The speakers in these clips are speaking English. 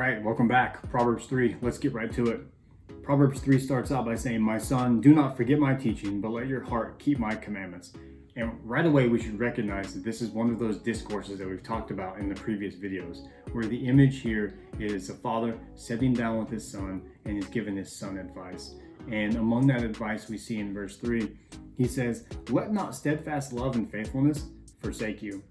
right, welcome back. Proverbs 3, let's get right to it. Proverbs 3 starts out by saying, "My son, do not forget my teaching, but let your heart keep my commandments." And right away, we should recognize that this is one of those discourses that we've talked about in the previous videos, where the image here is a father sitting down with his son and he's giving his son advice. And among that advice we see in verse 3, he says, "Let not steadfast love and faithfulness forsake you."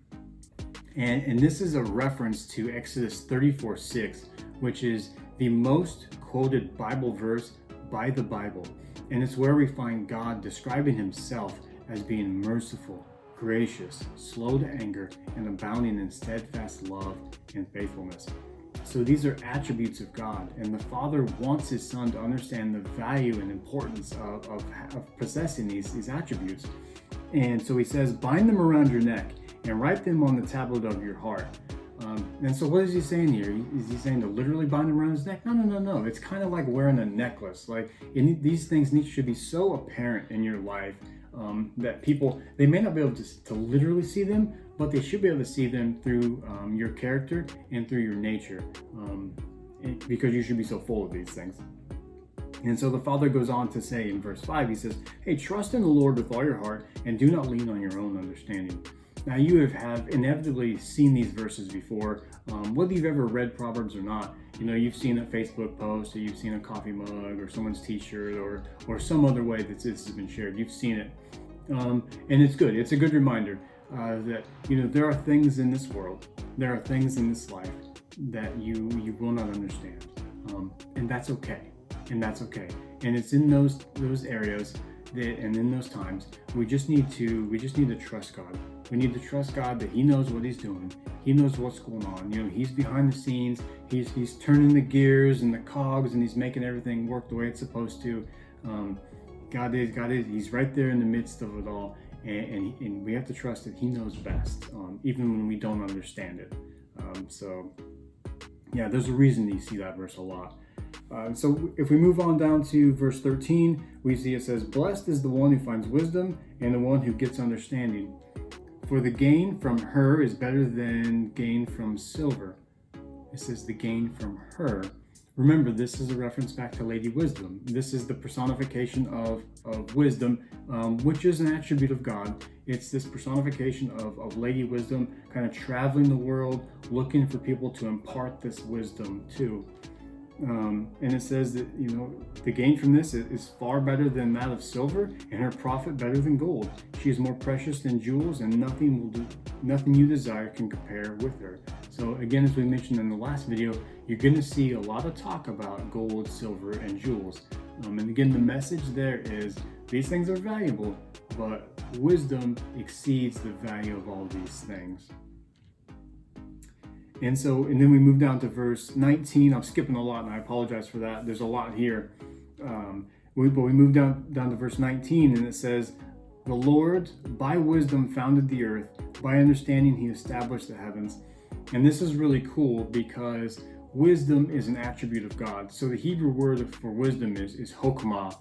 And this is a reference to Exodus 34:6, which is the most quoted Bible verse by the Bible. And it's where we find God describing himself as being merciful, gracious, slow to anger, and abounding in steadfast love and faithfulness. So these are attributes of God, and the Father wants his son to understand the value and importance of possessing these attributes. And so he says, "Bind them around your neck and write them on the tablet of your heart." And so what is he saying here? Is he saying to literally bind them around his neck? No. It's kind of like wearing a necklace. Like these things should be so apparent in your life that people, they may not be able to literally see them, but they should be able to see them through your character and through your nature, because you should be so full of these things. And so the Father goes on to say in verse 5, he says, "Hey, trust in the Lord with all your heart and do not lean on your own understanding." Now you have inevitably seen these verses before, whether you've ever read Proverbs or not. You know, you've seen a Facebook post, or you've seen a coffee mug, or someone's t-shirt, or some other way that this has been shared. You've seen it. And it's good. It's a good reminder that, there are things in this world, there are things in this life that you will not understand. And that's okay. And it's in those areas and in those times, we just need to trust God. We need to trust God that he knows what he's doing. He knows what's going on. He's behind the scenes. He's turning the gears and the cogs, and he's making everything work the way it's supposed to. God is. He's right there in the midst of it all, and we have to trust that he knows best, even when we don't understand it. There's a reason you see that verse a lot. So if we move on down to verse 13, we see it says, "Blessed is the one who finds wisdom and the one who gets understanding. For the gain from her is better than gain from silver." It says the gain from her. Remember, this is a reference back to Lady Wisdom. This is the personification of wisdom, which is an attribute of God. It's this personification of Lady Wisdom, kind of traveling the world, looking for people to impart this wisdom to. And it says that, the gain from this is far better than that of silver, and her profit better than gold. She is more precious than jewels, and nothing you desire can compare with her. So again, as we mentioned in the last video, you're going to see a lot of talk about gold, silver, and jewels. And again, the message there is these things are valuable, but wisdom exceeds the value of all these things. And then we move down to verse 19. I'm skipping a lot, and I apologize for that. There's a lot here. But we move down to verse 19, and it says, "The Lord by wisdom founded the earth. By understanding he established the heavens." And this is really cool because wisdom is an attribute of God. So the Hebrew word for wisdom is chokmah.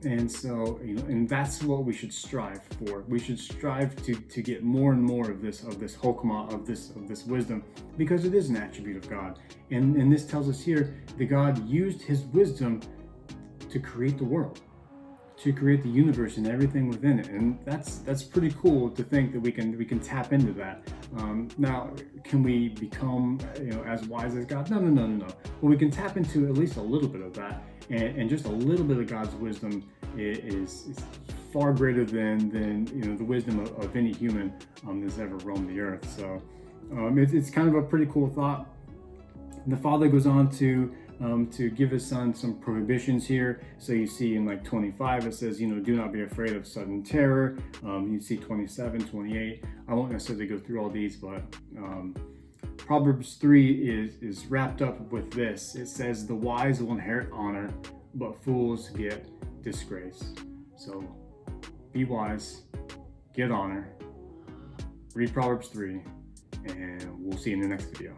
And so, and that's what we should strive for. We should strive to get more and more of this chokmah, of this wisdom, because it is an attribute of God. And this tells us here that God used his wisdom to create the world, to create the universe and everything within it. And that's pretty cool to think that we can tap into that. Now, can we become as wise as God? No. But we can tap into at least a little bit of that. And just a little bit of God's wisdom is far greater than the wisdom of any human that's ever roamed the earth. So it's kind of a pretty cool thought. The Father goes on to give his son some prohibitions here. So you see in 25, it says, do not be afraid of sudden terror. You see 27, 28. I won't necessarily go through all these, but Proverbs 3 is wrapped up with this. It says, "The wise will inherit honor, but fools get disgrace." So be wise, get honor, read Proverbs 3, and we'll see you in the next video.